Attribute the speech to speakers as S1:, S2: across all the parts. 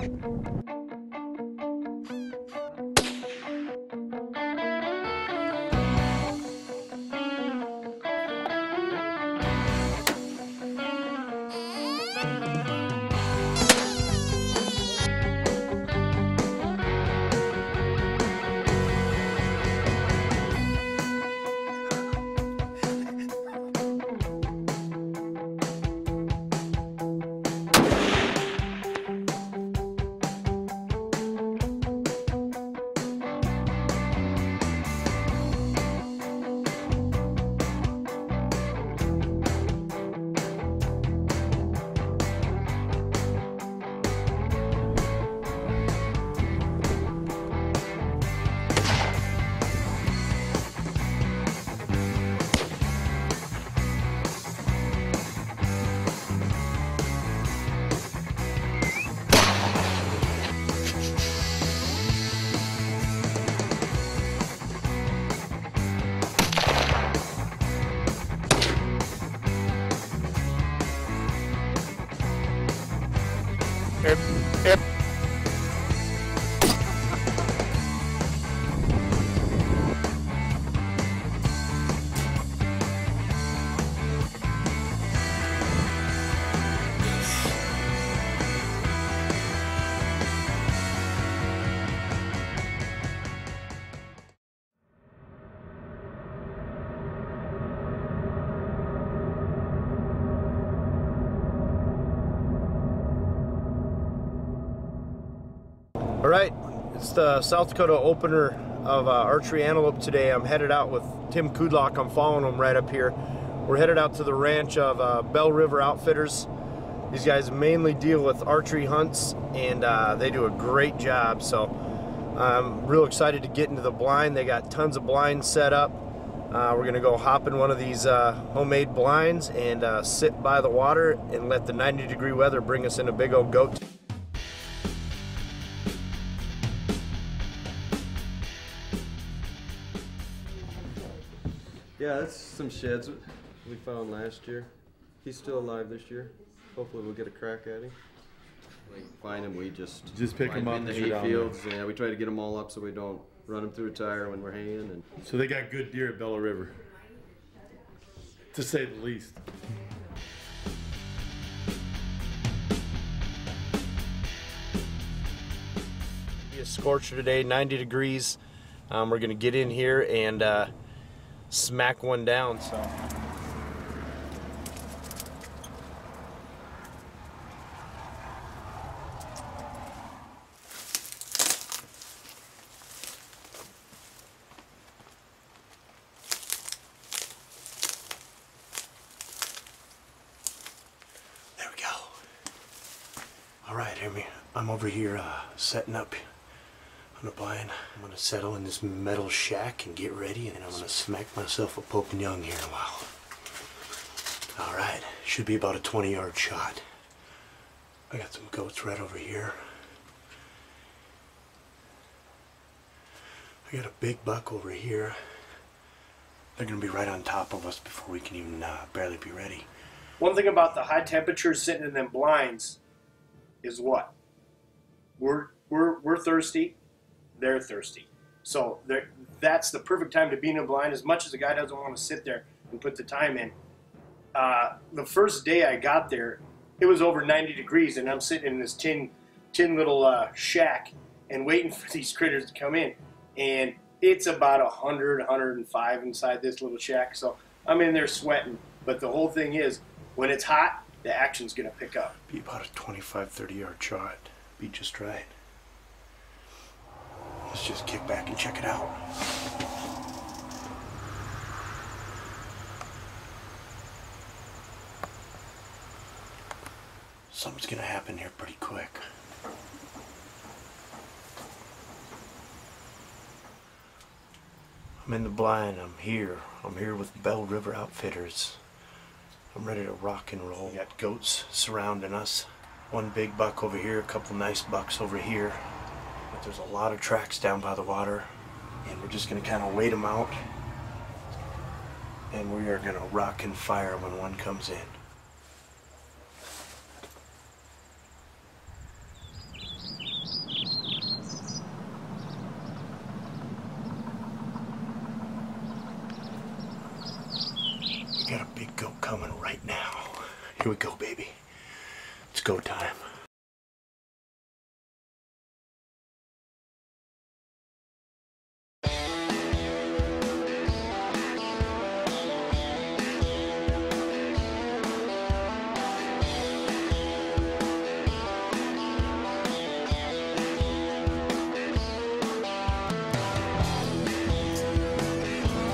S1: Yep. All right, it's the South Dakota opener of archery antelope today. I'm headed out with Tim Kudlock. I'm following him right up here. We're headed out to the ranch of Belle River Outfitters. These guys mainly deal with archery hunts, and they do a great job. So I'm real excited to get into the blind. They got tons of blinds set up. We're gonna go hop in one of these homemade blinds and sit by the water and let the 90-degree weather bring us in a big old goat.
S2: Yeah, that's some sheds we found last year. He's still alive this year. Hopefully we'll get a crack at him. We find him, we just
S1: pick him up
S2: in the hay fields. Yeah, we try to get them all up so we don't run them through a tire when we're haying. And
S1: so they got good deer at Belle River, to say the least. It's a scorcher today, 90 degrees. We're gonna get in here and smack one down. So there we go. All right, I'm over here setting up on the blind. I'm gonna settle in this metal shack and get ready, and I'm gonna smack myself a Pope and Young here in a while. All right, should be about a 20-yard shot. I got some goats right over here. I got a big buck over here. They're gonna be right on top of us before we can even barely be ready.
S3: One thing about the high temperatures sitting in them blinds is what? We're thirsty. They're thirsty. So that's the perfect time to be in a blind, as much as the guy doesn't want to sit there and put the time in. The first day I got there, it was over 90 degrees, and I'm sitting in this tin little shack and waiting for these critters to come in. And it's about 100, 105 inside this little shack. So I'm in there sweating. But the whole thing is, when it's hot, the action's going to pick up.
S1: Be about a 25, 30-yard shot. Be just right. Let's just kick back and check it out. Something's gonna happen here pretty quick. I'm in the blind. I'm here with Belle River Outfitters. I'm ready to rock and roll. We got goats surrounding us. One big buck over here, a couple nice bucks over here. But there's a lot of tracks down by the water, and we're just gonna kind of wait them out, and we are gonna rock and fire when one comes in. got a big goat coming right now. Here we go, baby. It's go time.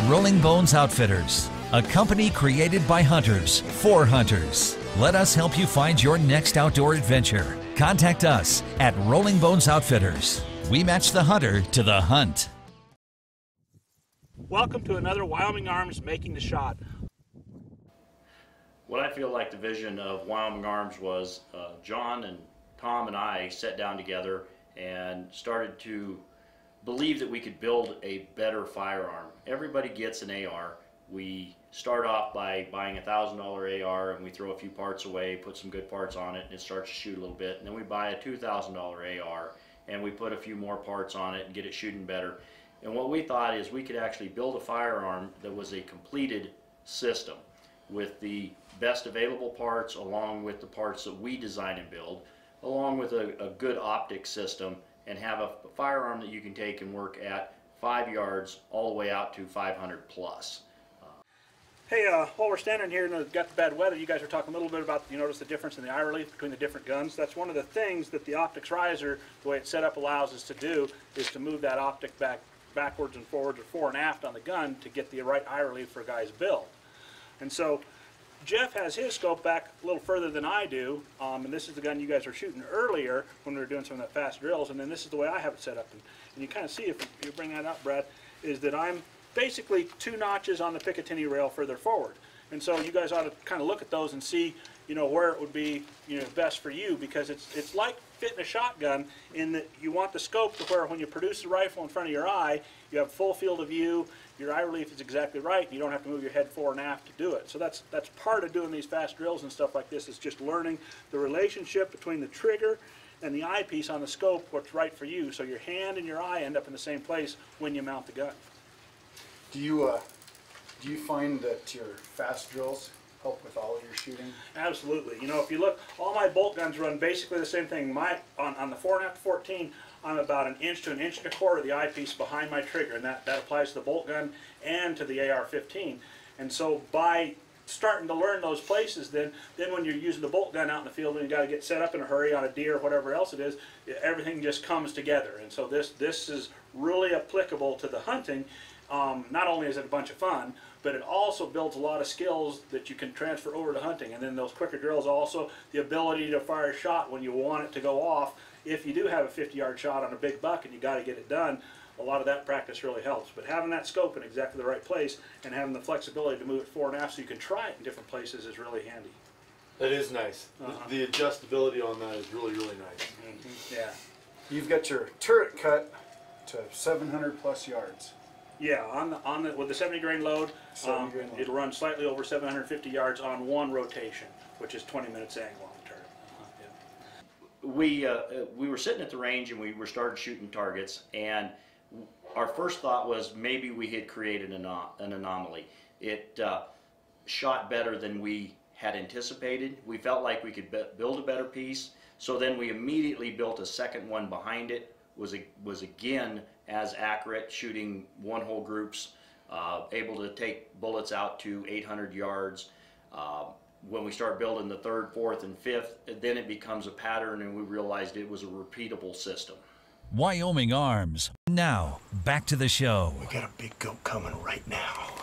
S4: Rolling Bones Outfitters, a company created by hunters for hunters. Let us help you find your next outdoor adventure. Contact us at Rolling Bones Outfitters. We match the hunter to the hunt.
S5: Welcome to another Wyoming Arms Making the Shot.
S6: What I feel like the vision of Wyoming Arms was John and Tom and I sat down together and started to believe that we could build a better firearm. Everybody gets an AR. We start off by buying a $1,000 AR and we throw a few parts away, put some good parts on it, and it starts to shoot a little bit. And then we buy a $2,000 AR and we put a few more parts on it and get it shooting better. And what we thought is we could actually build a firearm that was a completed system with the best available parts, along with the parts that we design and build, along with a good optics system, and have a firearm that you can take and work at 5 yards all the way out to 500 plus.
S5: Hey, while we're standing here and got the bad weather, you guys are talking a little bit about, you notice the difference in the eye relief between the different guns. That's one of the things that the optics riser, the way it's set up, allows us to do, is to move that optic backwards and forwards, or fore and aft on the gun to get the right eye relief for a guy's build. And so Jeff has his scope back a little further than I do, and this is the gun you guys were shooting earlier when we were doing some of that fast drills, and then this is the way I have it set up. And you kind of see, if you bring that up, Brad, is that I'm basically 2 notches on the Picatinny rail further forward. And so you guys ought to kind of look at those and see, you know, where it would be, you know, best for you, because it's like fitting a shotgun in that you want the scope to where when you produce the rifle in front of your eye, you have full field of view, your eye relief is exactly right, and you don't have to move your head fore and aft to do it. So that's part of doing these fast drills and stuff like this, is just learning the relationship between the trigger and the eyepiece on the scope, what's right for you, so your hand and your eye end up in the same place when you mount the gun.
S7: Do you find that your fast drills help with all of your shooting? Absolutely.
S5: You know, if you look, all my bolt guns run basically the same thing. On the 4.5 to 14, I'm about 1 inch to 1.25 inches of the eyepiece behind my trigger, and that applies to the bolt gun and to the AR-15. And so by starting to learn those places, then when you're using the bolt gun out in the field and you got to get set up in a hurry on a deer or whatever else it is, everything just comes together. And so this is really applicable to the hunting. Not only is it a bunch of fun, but it also builds a lot of skills that you can transfer over to hunting. And then those quicker drills, also the ability to fire a shot when you want it to go off. If you do have a 50-yard shot on a big buck and you got to get it done, a lot of that practice really helps. But having that scope in exactly the right place and having the flexibility to move it fore and aft so you can try it in different places is really handy.
S1: That is nice. The adjustability on that is really, really nice.
S5: Mm-hmm. Yeah.
S7: You've got your turret cut to 700 plus yards.
S5: Yeah, with the 70 grain load, it'll run slightly over 750 yards on one rotation, which is 20 minutes angle on the turret.
S6: Yeah. We were sitting at the range and we started shooting targets, and our first thought was maybe we had created an anomaly. It shot better than we had anticipated. We felt like we could build a better piece, so then we immediately built a second one behind it. Was again as accurate, shooting one-hole groups, able to take bullets out to 800 yards. When we start building the 3rd, 4th, and 5th, then it becomes a pattern, and we realized it was a repeatable system.
S4: Wyoming Arms. Now, back to the show.
S1: We got a big goat coming right now.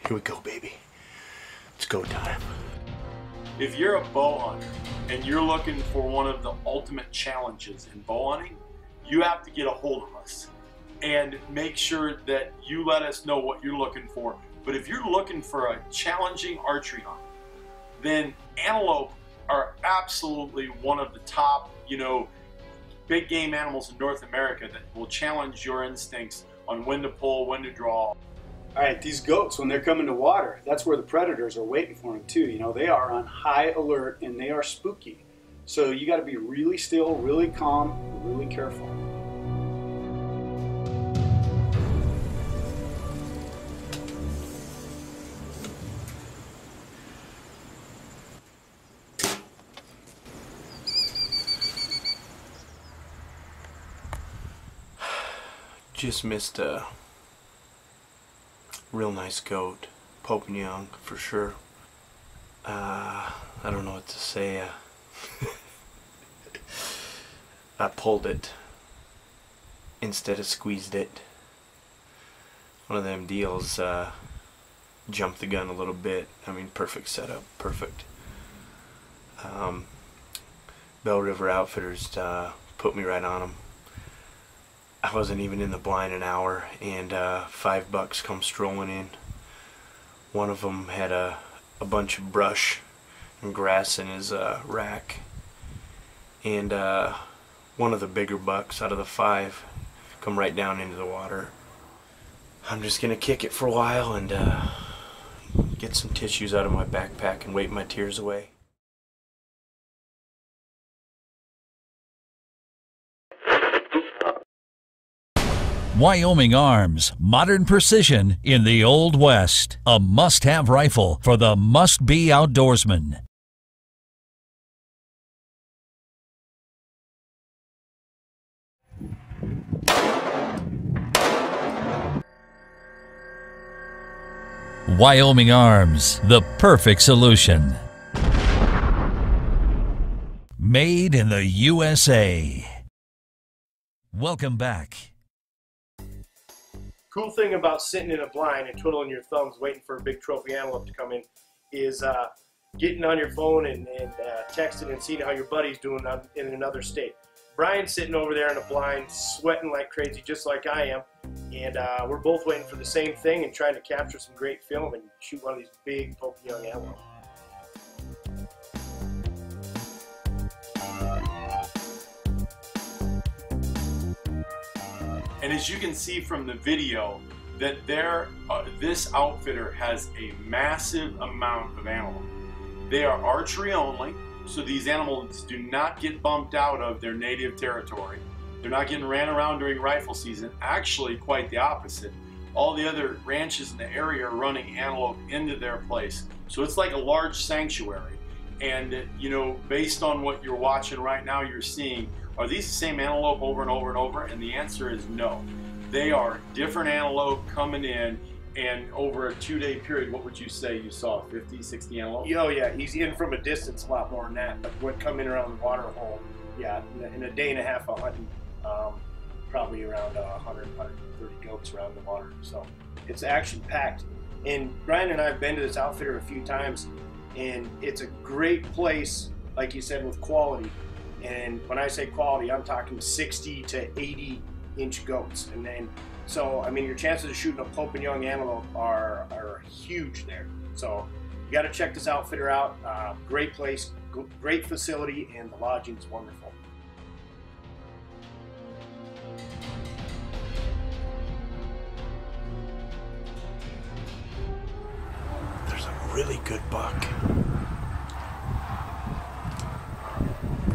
S1: Here we go, baby. It's go time.
S8: If you're a bow hunter and you're looking for one of the ultimate challenges in bow hunting, you have to get a hold of us and make sure that you let us know what you're looking for. But if you're looking for a challenging archery hunt, then antelope are absolutely one of the top, big game animals in North America that will challenge your instincts on when to pull, when to draw.
S9: All right, these goats, when they're coming to water, that's where the predators are waiting for them too. They are on high alert and they are spooky. So you got to be really still, really calm, really careful.
S1: Just missed a real nice goat, Pope and Young for sure. I don't know what to say. I pulled it instead of squeezed it. One of them deals. Jumped the gun a little bit. I mean, perfect setup, perfect. Belle River Outfitters put me right on them. I wasn't even in the blind an hour, and $5 come strolling in. One of them had a bunch of brush and grass in his rack, and one of the bigger bucks out of the 5 come right down into the water. I'm just gonna kick it for a while and get some tissues out of my backpack and wipe my tears away.
S4: Wyoming Arms, modern precision in the Old West. A must-have rifle for the must-be outdoorsman. Wyoming Arms, the perfect solution. Made in the USA. Welcome back.
S3: Cool thing about sitting in a blind and twiddling your thumbs waiting for a big trophy antelope to come in is getting on your phone and texting and seeing how your buddy's doing in another state. Brian's sitting over there in a blind, sweating like crazy, just like I am, and we're both waiting for the same thing and trying to capture some great film and shoot one of these big Pope Young antelope.
S8: And as you can see from the video, that this outfitter has a massive amount of antelope. They are archery only, so these animals do not get bumped out of their native territory. They're not getting ran around during rifle season. Actually, quite the opposite. All the other ranches in the area are running antelope into their place. So it's like a large sanctuary. And, you know, based on what you're watching right now, you're seeing, are these the same antelope over and over and over? And the answer is no. They are different antelope coming in, and over a 2-day period, what would you say you saw, 50, 60 antelope?
S3: Oh yeah, he's in from a distance a lot more than that, but when coming around the water hole, yeah, in a day and a half of hunting, probably around 100, 130 goats around the water. So it's action-packed. And Brian and I have been to this outfitter a few times, and it's a great place, like you said, with quality. And when I say quality, I'm talking 60 to 80 inch goats. And then, so, I mean, your chances of shooting a Pope and Young antelope are huge there. So you got to check this outfitter out. Great place, great facility, and the lodging is wonderful.
S1: There's a really good buck.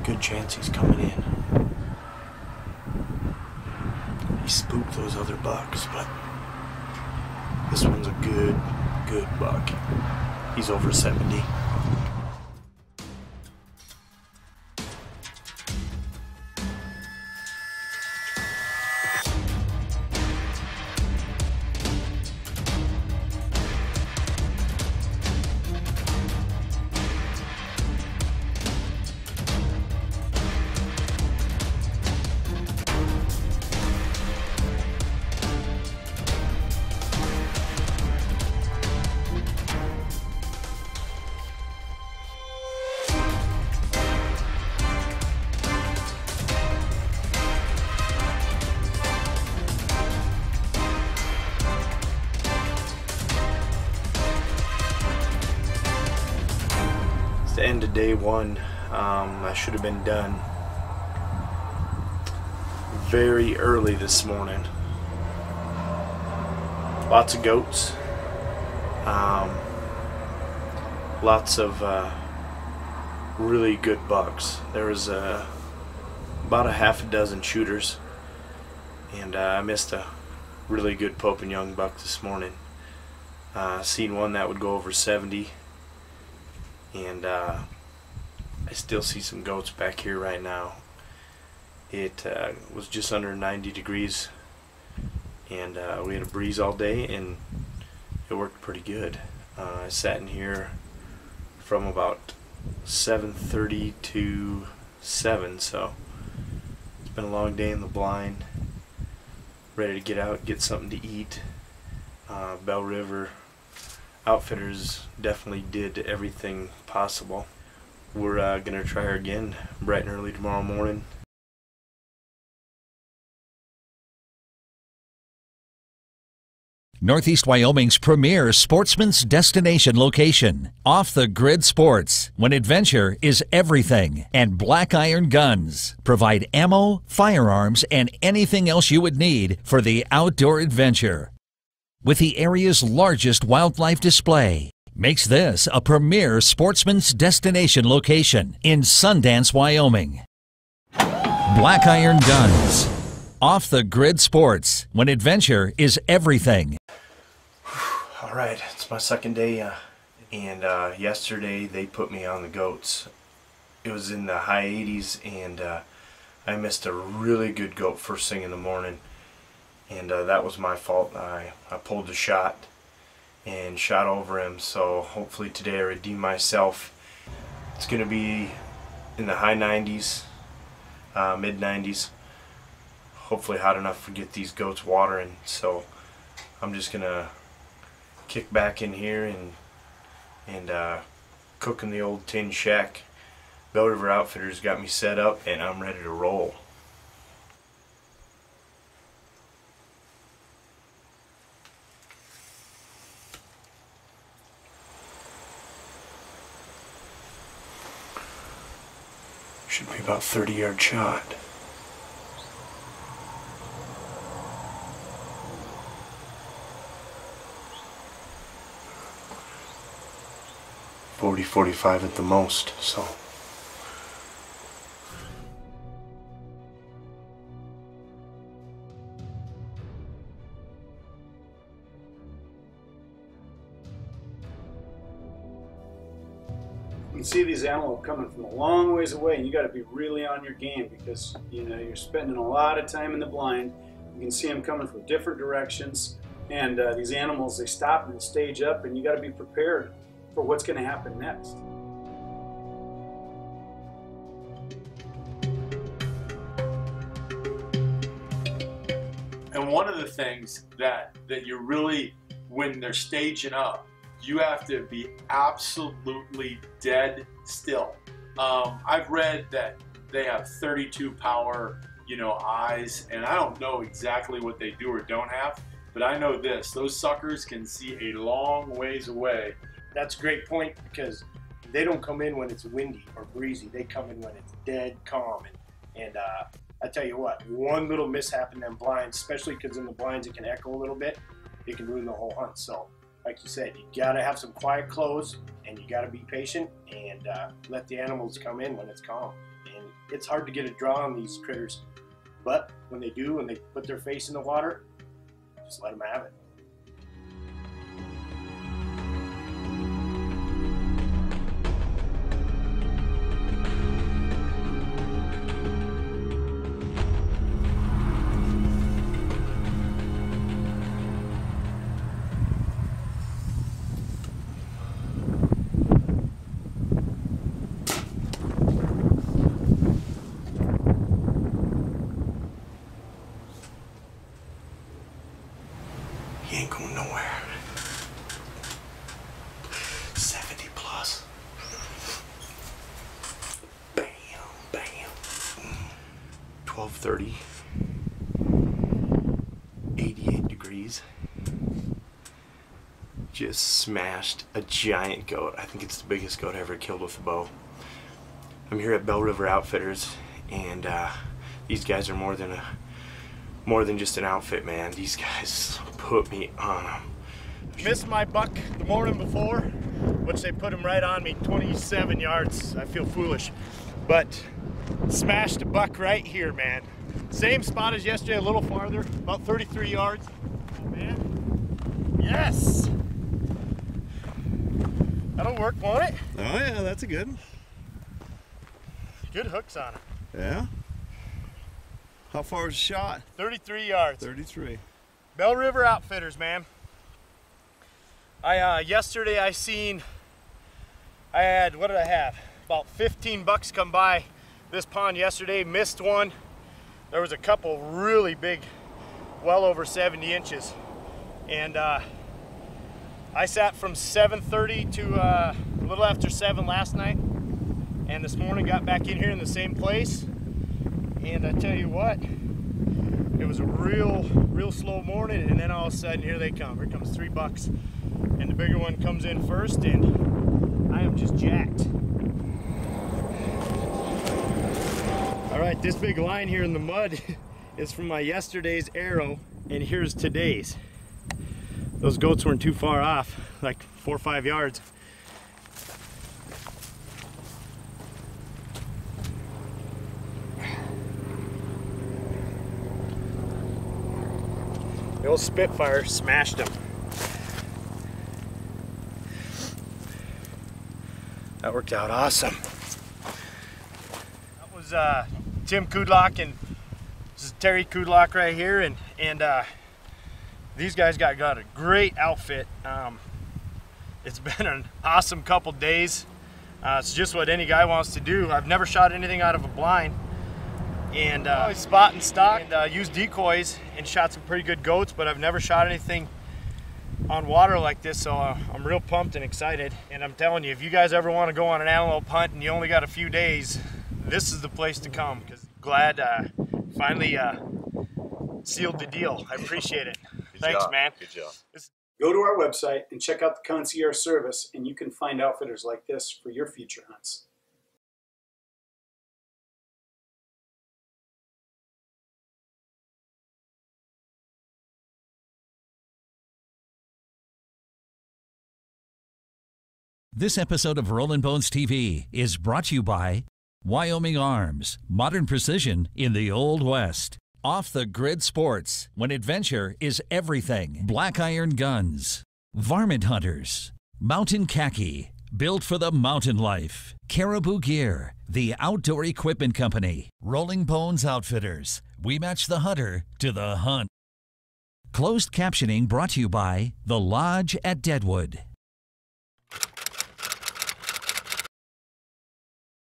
S1: Good chance he's coming in. He spooked those other bucks, but this one's a good buck. He's over 70. The end of day one. I should have been done very early this morning. Lots of goats, lots of really good bucks. There was about a half a dozen shooters, and I missed a really good Pope and Young buck this morning. Seen one that would go over 70. And I still see some goats back here right now. It was just under 90 degrees and we had a breeze all day, and it worked pretty good. I sat in here from about 7:30 to 7, so it's been a long day in the blind. Ready to get out, get something to eat. Belle River Outfitters definitely did everything possible. We're gonna try her again bright and early tomorrow morning.
S4: Northeast Wyoming's premier sportsman's destination location. Off the Grid Sports, when adventure is everything, and Black Iron Guns provide ammo, firearms, and anything else you would need for the outdoor adventure. With the area's largest wildlife display, makes this a premier sportsman's destination location in Sundance, Wyoming. Black Iron Guns. Off the Grid Sports, when adventure is everything.
S1: Alright, it's my second day, and yesterday they put me on the goats. It was in the high 80s, and I missed a really good goat first thing in the morning, and that was my fault. I pulled the shot and shot over him, so hopefully today I redeem myself. It's going to be in the high 90s, mid 90s. Hopefully hot enough to get these goats watering, so I'm just gonna kick back in here and cook in the old tin shack. Belle River Outfitters got me set up, and I'm ready to roll. Should be about 30-yard shot. .40-45 at the most, so.
S9: You can see these antelope coming from a long ways away, and you got to be really on your game because you're spending a lot of time in the blind. You can see them coming from different directions, and these animals, they stop and stage up, and you got to be prepared for what's going to happen next.
S8: And one of the things that you really, when they're staging up, you have to be absolutely dead still. I've read that they have 32 power, eyes, and I don't know exactly what they do or don't have, but I know this: those suckers can see a long ways away.
S3: That's a great point, because they don't come in when it's windy or breezy. They come in when it's dead calm. And I tell you what, one little mishap in them blinds, especially because in the blinds it can echo a little bit, it can ruin the whole hunt. So, like you said, you gotta have some quiet clothes, and you gotta be patient, and let the animals come in when it's calm. And it's hard to get a draw on these critters, but when they do, when they put their face in the water, just let them have it.
S1: He ain't going nowhere. 70 plus. Bam, bam. 12:30. 88 degrees. Just smashed a giant goat. I think it's the biggest goat I ever killed with a bow. I'm here at Belle River Outfitters, and these guys are more than just an outfit, man. These guys put me on them.
S3: Missed my buck the morning before, which they put him right on me, 27 yards. I feel foolish, but smashed a buck right here, man. Same spot as yesterday, a little farther, about 33 yards. Oh, man. Yes! That'll work, won't it?
S2: Oh yeah, that's a good one.
S3: Good hooks on it.
S2: Yeah? How far was the shot?
S3: 33 yards.
S2: 33.
S1: Belle River Outfitters, man. Yesterday I had, what did I have? About 15 bucks come by this pond yesterday, missed one. There was a couple really big, well over 70 inches. And I sat from 7:30 to a little after 7 last night. And this morning got back in here in the same place. And I tell you what, it was a real slow morning, and then all of a sudden here they come. Here comes 3 bucks. And the bigger one comes in first, and I am just jacked. All right, this big line here in the mud is from my yesterday's arrow, and here's today's. Those goats weren't too far off, like 4 or 5 yards. The old Spitfire smashed them. That worked out awesome. That was Tim Kudlock, and this is Terry Kudlock right here, and these guys got a great outfit. It's been an awesome couple days. It's just what any guy wants to do. I've never shot anything out of a blind, and spot and stock, and used decoys and shot some pretty good goats, but I've never shot anything on water like this, so I'm real pumped and excited. And I'm telling you, if you guys ever want to go on an antelope hunt and you only got a few days, this is the place to come, because glad finally sealed the deal. I appreciate it. Thanks, man.
S6: Good job.
S9: Go to our website and check out the concierge service, and you can find outfitters like this for your future hunts.
S4: This episode of Rollin' Bones TV is brought to you by Wyoming Arms, modern precision in the Old West. Off the Grid Sports, when adventure is everything. Black Iron Guns. Varmint Hunters. Mountain Khaki, built for the mountain life. Caribou Gear, the outdoor equipment company. Rolling Bones Outfitters, we match the hunter to the hunt. Closed captioning brought to you by The Lodge at Deadwood.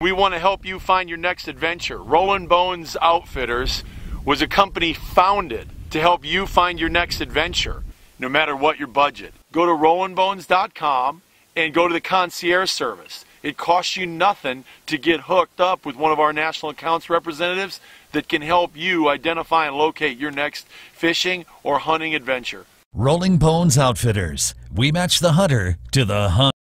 S8: We want to help you find your next adventure. Rollin' Bones Outfitters was a company founded to help you find your next adventure, no matter what your budget. Go to RollnBones.com and go to the concierge service. It costs you nothing to get hooked up with one of our national accounts representatives that can help you identify and locate your next fishing or hunting adventure.
S4: Rolling Bones Outfitters, we match the hunter to the hunt.